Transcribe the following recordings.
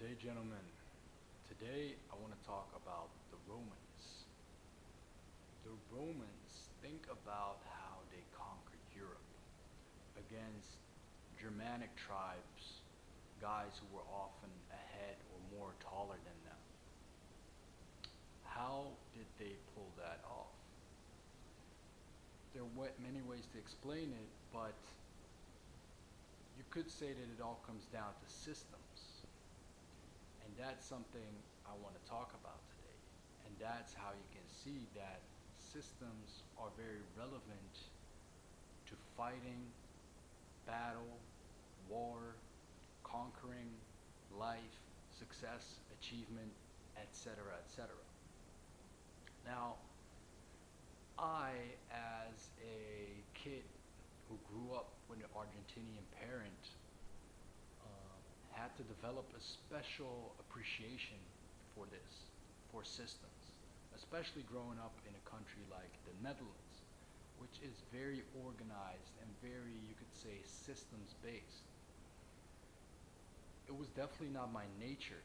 day, gentlemen. Today, I want to talk about the Romans. The Romans, think about how they conquered Europe against Germanic tribes, guys who were often ahead or more taller than them. How did they pull that off? There are many ways to explain it, but you could say that it all comes down to systems. And that's something I want to talk about today. And that's how you can see that systems are very relevant to fighting, battle, war, conquering, life, success, achievement, etc., etc. Now, I, as a kid who grew up with an Argentinian parent, had to develop a special appreciation for this, for systems, especially growing up in a country like the Netherlands, which is very organized and very, you could say, systems based. It was definitely not my nature,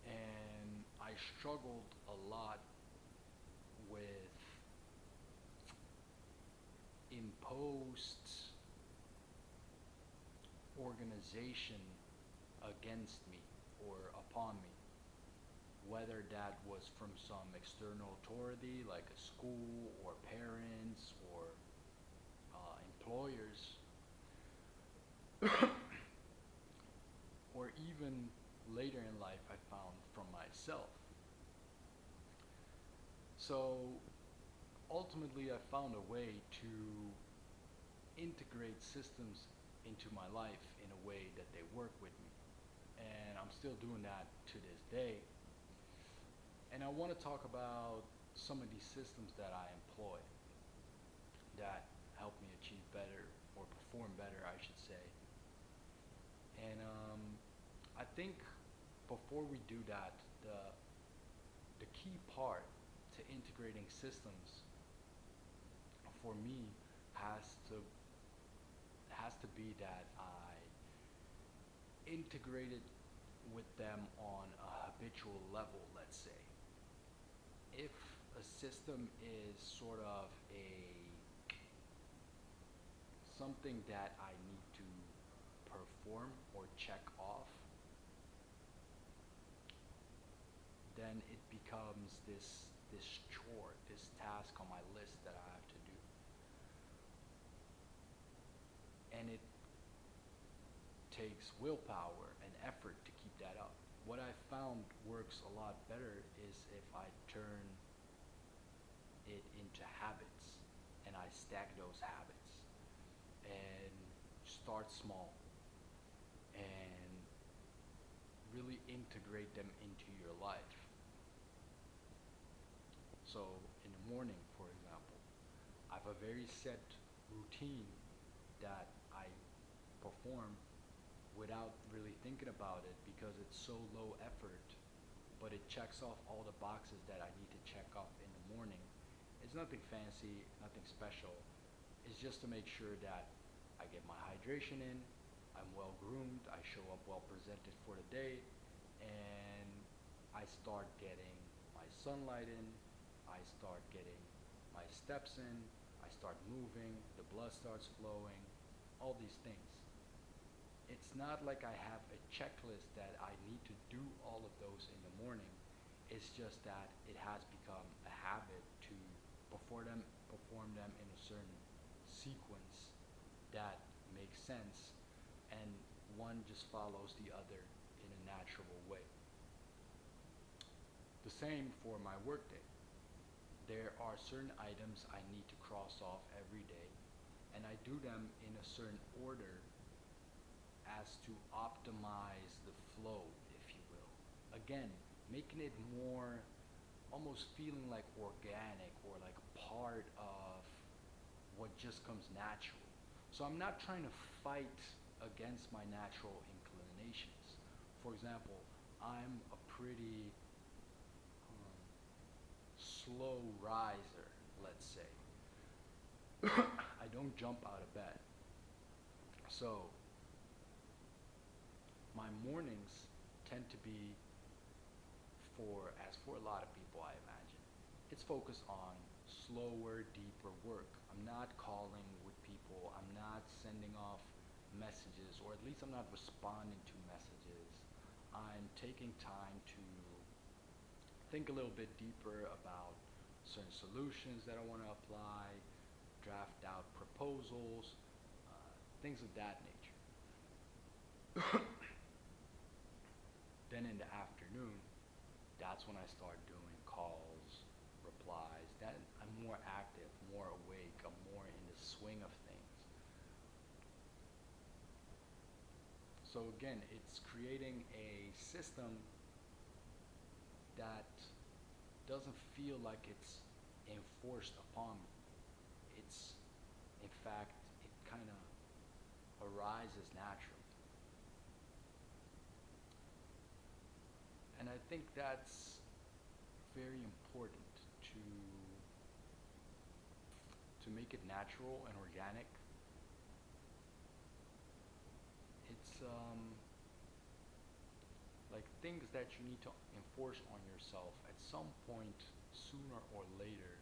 and I struggled a lot with imposed organization against me or upon me, whether that was from some external authority like a school or parents or employers, or even later in life I found from myself. So ultimately, I found a way to integrate systems into my life in a way that they work with me. And I'm still doing that to this day. And I want to talk about some of these systems that I employ that help me achieve better or perform better, I should say. And I think before we do that, the key part to integrating systems for me has to has to be that I integrated with them on a habitual level, let's say. If a system is sort of a something that I need to perform or check off, then it becomes this chore, this task on my list that I have to do. And it takes willpower and effort to keep that up. What I found works a lot better is if I turn it into habits and I stack those habits and start small and really integrate them into your life. So in the morning, for example, I have a very set routine that I perform without really thinking about it because it's so low effort, but it checks off all the boxes that I need to check off in the morning. It's nothing fancy, nothing special. It's just to make sure that I get my hydration in, I'm well groomed, I show up well presented for the day, and I start getting my sunlight in, I start getting my steps in, I start moving, the blood starts flowing, all these things. It's not like I have a checklist that I need to do all of those in the morning. It's just that it has become a habit to perform them in a certain sequence that makes sense, and one just follows the other in a natural way. The same for my workday. There are certain items I need to cross off every day, and I do them in a certain order as to optimize the flow, if you will. Again, making it more almost feeling like organic or like a part of what just comes natural. So I'm not trying to fight against my natural inclinations. For example, I'm a pretty slow riser, let's say. I don't jump out of bed. So my mornings tend to be as for a lot of people, I imagine, it's focused on slower, deeper work. I'm not calling with people. I'm not sending off messages, or at least I'm not responding to messages. I'm taking time to think a little bit deeper about certain solutions that I want to apply, draft out proposals, things of that nature. Then in the afternoon, that's when I start doing calls, replies. That I'm more active, more awake, I'm more in the swing of things. So again, it's creating a system that doesn't feel like it's enforced upon me. It's, in fact, it kind of arises naturally. And I think that's very important to to make it natural and organic. It's like things that you need to enforce on yourself at some point, sooner or later,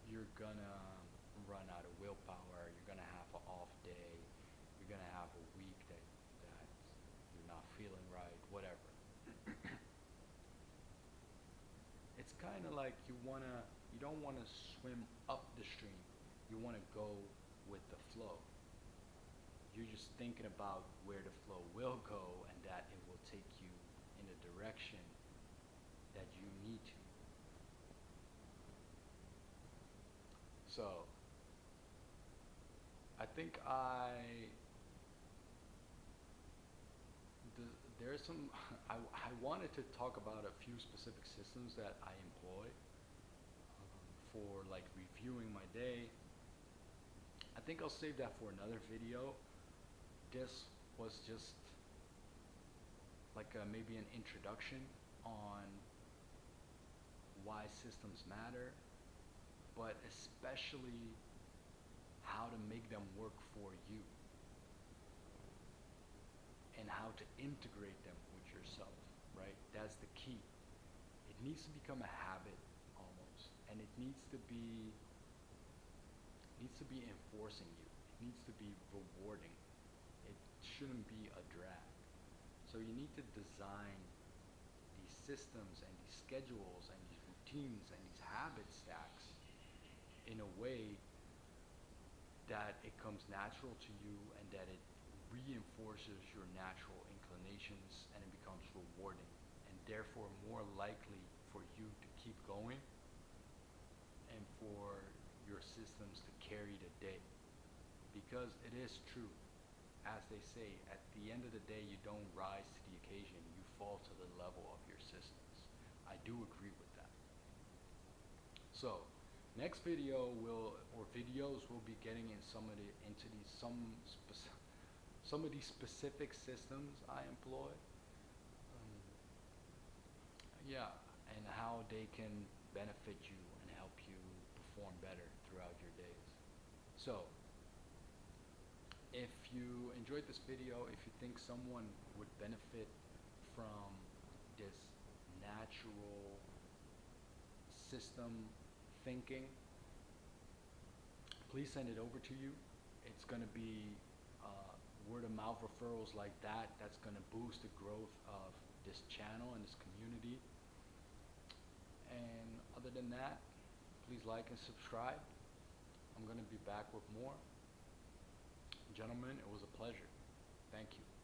you're gonna run out of willpower, you're gonna have an off day, you're gonna have a week that you're not feeling right, whatever. It's kind of like you don't wanna swim up the stream, you wanna go with the flow. You're just thinking about where the flow will go and that it will take you in the direction that you need to. So, I think there's some, I wanted to talk about a few specific systems that I employ for like reviewing my day. I think I'll save that for another video. This was just like maybe an introduction on why systems matter, but especially how to make them work for you and how to integrate them with yourself, right? That's the key. It needs to become a habit almost, and it needs to be enforcing you. It needs to be rewarding. It shouldn't be a drag. So you need to design these systems and these schedules and these routines and these habit stacks in a way that it comes natural to you and that it reinforces your natural inclinations and it becomes rewarding and therefore more likely for you to keep going and for your systems to carry the day. Because it is true, as they say, at the end of the day, you don't rise to the occasion, you fall to the level of your systems. I do agree with that. So, next video videos will be getting into some of these specific systems I employ. Yeah, and how they can benefit you and help you perform better throughout your days. So, if you enjoyed this video, if you think someone would benefit from this natural system thinking, please send it over to you. It's going to be word of mouth referrals like that. That's going to boost the growth of this channel and this community. And other than that, please like and subscribe. I'm going to be back with more. Gentlemen, it was a pleasure. Thank you.